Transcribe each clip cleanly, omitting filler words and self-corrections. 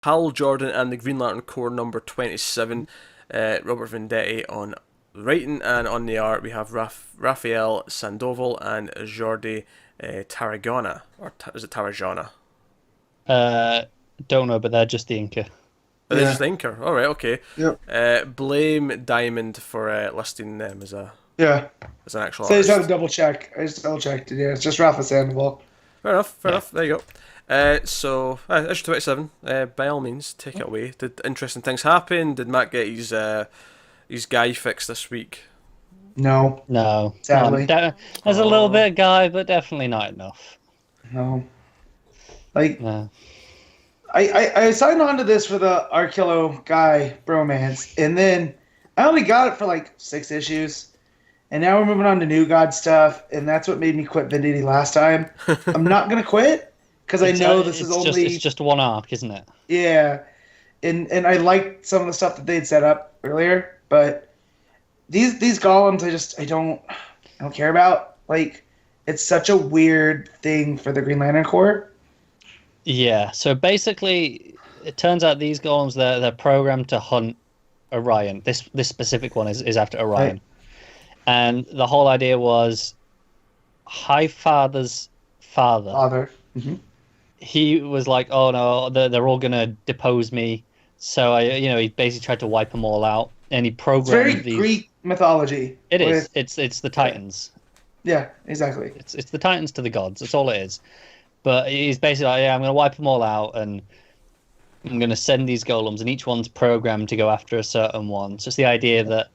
Hal Jordan and the Green Lantern Corps number 27. Robert Venditti on writing, and on the art we have Raphael Sandoval and Jordi Tarragona. Or is it Tarragona? Uh, don't know, but they're just the inker. Oh, they're just the inker. Alright, okay. Yep. Blame Diamond for listing them as Yeah. as an actual So I just artist. had to double check. I just double checked it. Yeah, it's just Rafa Sandoval. Fair enough. There you go. So, issue 27, by all means, take it away. Did interesting things happen? Did Matt get his guy fixed this week? No. No, Sadly. there's a little bit of guy, but definitely not enough. No. Like, No. I signed on to this for the Arkillo guy bromance, and then I only got it for like 6 issues. And now we're moving on to New God stuff, and that's what made me quit Venditti last time. I'm not going to quit, because I know this is only... It's just one arc, isn't it? Yeah. And I liked some of the stuff that they'd set up earlier, but these golems I don't care about. Like, it's such a weird thing for the Green Lantern Corps. Yeah. So basically, it turns out these golems they're programmed to hunt Orion. This specific one is after Orion, Right. and the whole idea was Highfather's father. Father. Mm-hmm. He was like, "Oh no, they're all gonna depose me." So he basically tried to wipe them all out, and he It's programmed very these. Greek mythology. It is. with- It's the Titans. Yeah, exactly. It's the Titans to the gods. That's all it is. But he's basically like, yeah, I'm gonna wipe them all out, and I'm gonna send these golems, and each one's programmed to go after a certain one. So it's the idea that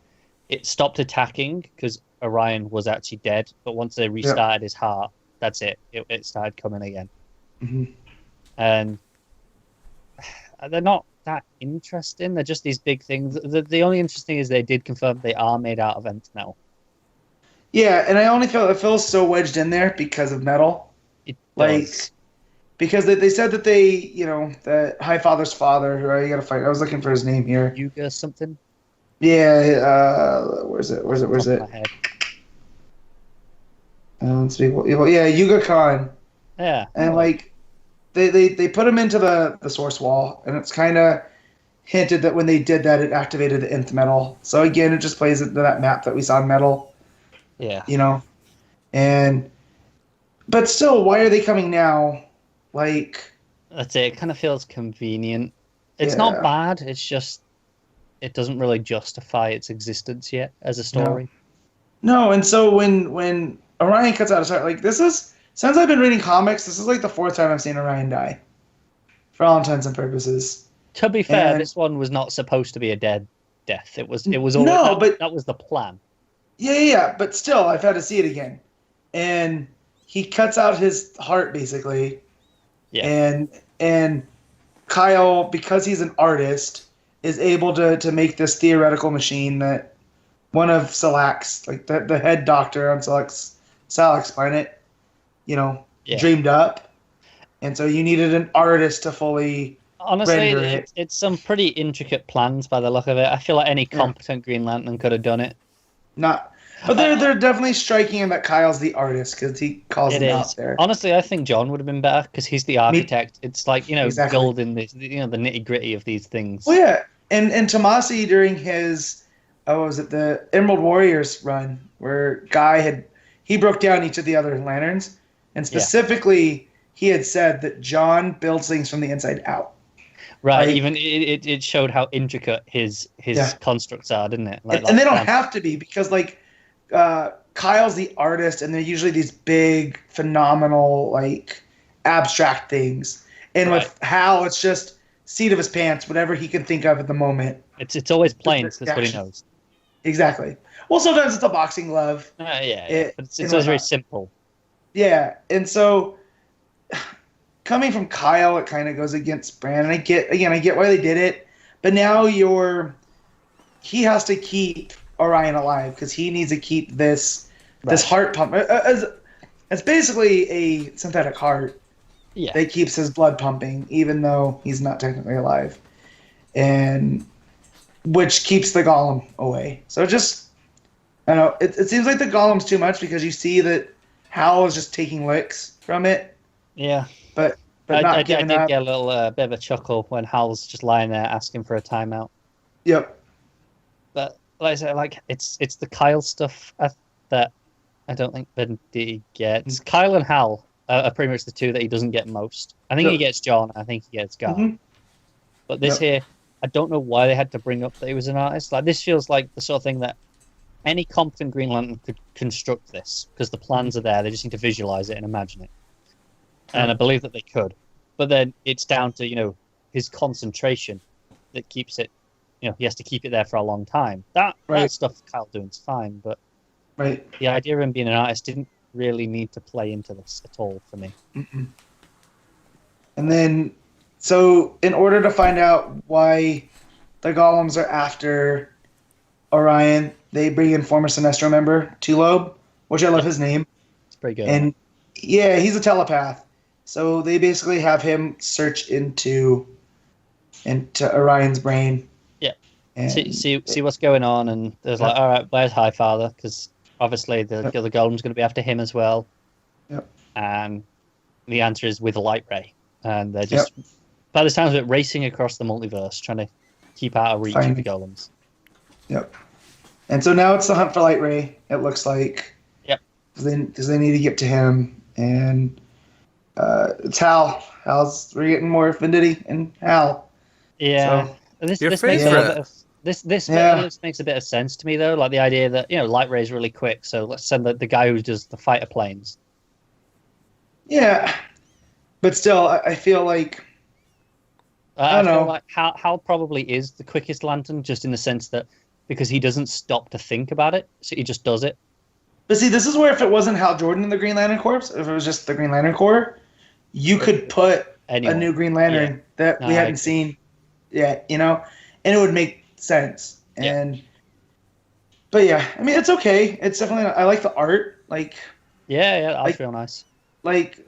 it stopped attacking because Orion was actually dead, but once they restarted his heart, that's it. It started coming again. Mm-hmm. And they're not that interesting. They're just these big things. The only interesting is they did confirm they are made out of ent now. Yeah, and I only feel it feels so wedged in there because of metal. It Like, does. because they said that that High Father's father, right? You gotta find. I was looking for his name here. Yuga something. Yeah, where's it? Top of my head. Let's see. Well, yeah, Yuga Khan, Yeah. and like they put him into the source wall, and it's kind of hinted that when they did that, it activated the nth metal. So again, it just plays into that map that we saw in metal, Yeah. and but still, why are they coming now? Like, That's it. It kind of feels convenient. It's Yeah. not bad. It's just it doesn't really justify its existence yet as a story. no, and so when Orion cuts out his heart, like this is since I've been reading comics, this is like the 4th time I've seen Orion die, for all intents and purposes. To be fair, And- this one was not supposed to be a dead death. It was. That was the plan. Yeah, but still, I've had to see it again. And he cuts out his heart, basically. Yeah. And Kyle, because he's an artist, is able to make this theoretical machine that one of Salak's, like the head doctor on Salak's planet, Yeah. dreamed up. And so you needed an artist to fully Honestly, render it. it's some pretty intricate plans by the look of it. I feel like any competent Green Lantern could have done it. Not... But they're definitely striking him that Kyle's the artist, because he calls It him is. out there. Honestly, I think John would have been better because he's the architect. It's like, Exactly. gold in this, the nitty gritty of these things. Well, yeah, and Tomasi during his, what was it, the Emerald Warriors run, where he broke down each of the other lanterns, and specifically he had said that John builds things from the inside out. Right. Like- Even it showed how intricate his constructs are, didn't it? And they don't have to be, because like Kyle's the artist, and they're usually these big, phenomenal, like abstract things. And with Hal, it's just seat of his pants, whatever he can think of at the moment. It's always planes. The That's what he action. knows. Exactly. Well, sometimes it's a boxing glove. Yeah. But it's always very simple. Yeah, and so coming from Kyle, it kind of goes against Brand. And I get why they did it, but now he has to keep Orion alive because he needs to keep this heart pump. It's basically a synthetic heart that keeps his blood pumping, even though he's not technically alive, and which keeps the golem away. So just, I don't know, it seems like the golem's too much because you see that Hal is just taking licks from it. Yeah. But but I not giving did up. get a little bit of a chuckle when Hal's just lying there asking for a timeout. Yep. But like I said, like it's the Kyle stuff that I don't think Bendy gets. Kyle and Hal are pretty much the two that he doesn't get most. I think he Yep. gets John. I think he gets Gar. hmm But this Yep. here, I don't know why they had to bring up that he was an artist. Like this feels like the sort of thing that any competent Green Lantern could construct this because the plans are there. They just need to visualize it and imagine it. And I believe that they could. But then it's down to his concentration that keeps it. He has to keep it there for a long time. That stuff Kyle doing's fine, but Right. the idea of him being an artist didn't really need to play into this at all for me. Mm-mm. And then, so in order to find out why the golems are after Orion, they bring in former Sinestro member Tulob, which I love his name. It's pretty good. And yeah, he's a telepath. So they basically have him search into Orion's brain. Yeah. And See what's going on, and there's like, all right, where's Highfather? Because obviously the other golem's going to be after him as well. Yep. And the answer is with Light Ray, and they're just by the sounds of it racing across the multiverse, trying to keep out of reach of the golems. Yep. And so now it's the hunt for Light Ray. It looks like. Yep. Because they need to get to him, and it's Hal. We're getting more Venditti and Hal. Yeah. So, this Your makes a favorite. little bit of this makes a bit of sense to me though. Like the idea that Light Ray's really quick, so let's send the guy who does the fighter planes. yeah, but still, I feel like I don't know. Feel like Hal probably is the quickest Lantern, just in the sense that because he doesn't stop to think about it, so he just does it. But see, this is where if it wasn't Hal Jordan in the Green Lantern Corps, if it was just the Green Lantern Corps, you could put Anyone. a new Green Lantern that we hadn't seen yet, and it would make sense. And but yeah, I mean, it's okay. It's definitely, I like the art. Like That's real nice. Like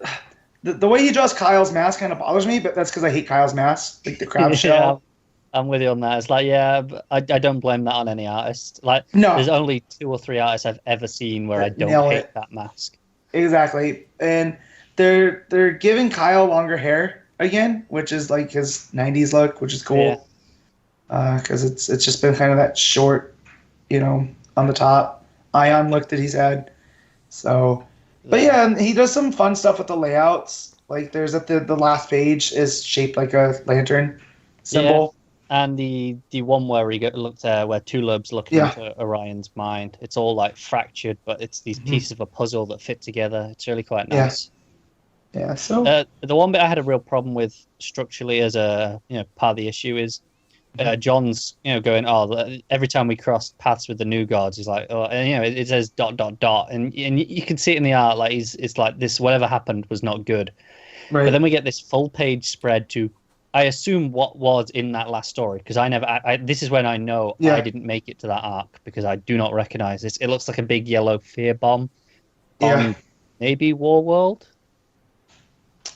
the way he draws Kyle's mask kind of bothers me, but that's because I hate Kyle's mask, like the crab shell. I'm with you on that. It's like, but I don't blame that on any artist. Like, No. There's only 2 or 3 artists I've ever seen where I don't Nail hate it. that mask. Exactly, and they're giving Kyle longer hair again, which is like his '90s look, which is cool. Because it's just been kind of that short, on the top Ion look that he's had. So, but yeah, and he does some fun stuff with the layouts. Like there's the last page is shaped like a lantern symbol. And the one where he looked where Tulob's looking into Orion's mind, it's all like fractured, but it's these pieces of a puzzle that fit together. It's really quite nice. Yeah. So the one bit I had a real problem with structurally as a part of the issue is John's going, every time we cross paths with the new gods, he's like, and it says ... and you can see it in the art, like it's like this, whatever happened was not good. right. But then we get this full page spread to, I assume, what was in that last story, because this is when I know I didn't make it to that arc, because I do not recognize this. It looks like a big yellow fear bomb on maybe War World.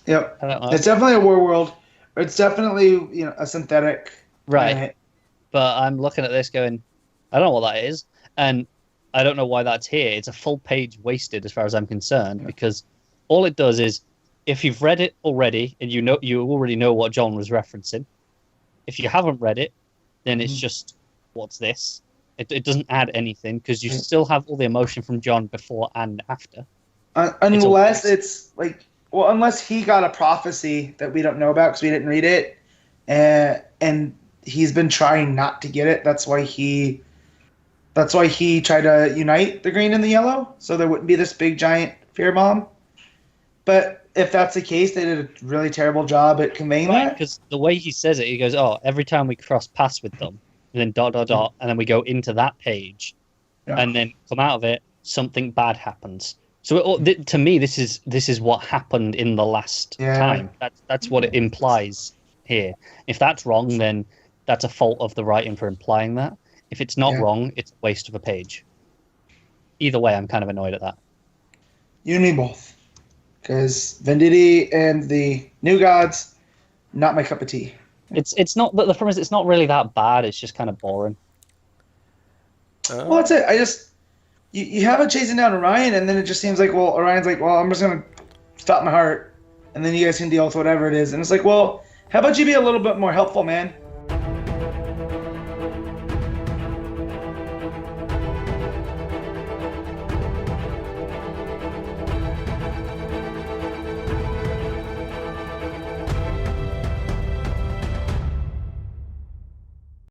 Yep. I don't know. It's definitely a war world. It's definitely a synthetic. Right. planet. But I'm looking at this going, I don't know what that is, and I don't know why that's here. It's a full page wasted as far as I'm concerned, because all it does is, if you've read it already and you already know what John was referencing, if you haven't read it, then it's just, what's this? It doesn't add anything, because you still have all the emotion from John before and after. Unless it's like, unless he got a prophecy that we don't know about because we didn't read it, and he's been trying not to get it. That's why he tried to unite the green and the yellow, so there wouldn't be this big giant fear bomb. But if that's the case, they did a really terrible job at conveying that. Because the way he says it, he goes, every time we cross paths with them, and then ... and then we go into that page, and then come out of it, something bad happens. So to me, this is what happened in the last time. That's what it implies here. If that's wrong, then that's a fault of the writing for implying that. If it's not wrong, it's a waste of a page. Either way, I'm kind of annoyed at that. You and me both. Because Venditti and the New Gods, not my cup of tea. It's not, but the problem is it's not really that bad. It's just kind of boring. Well, that's it. I just you have it chasing down Orion, and then it just seems like, Orion's like, I'm just gonna stop my heart, and then you guys can deal with whatever it is. And it's like, well, how about you be a little bit more helpful, man?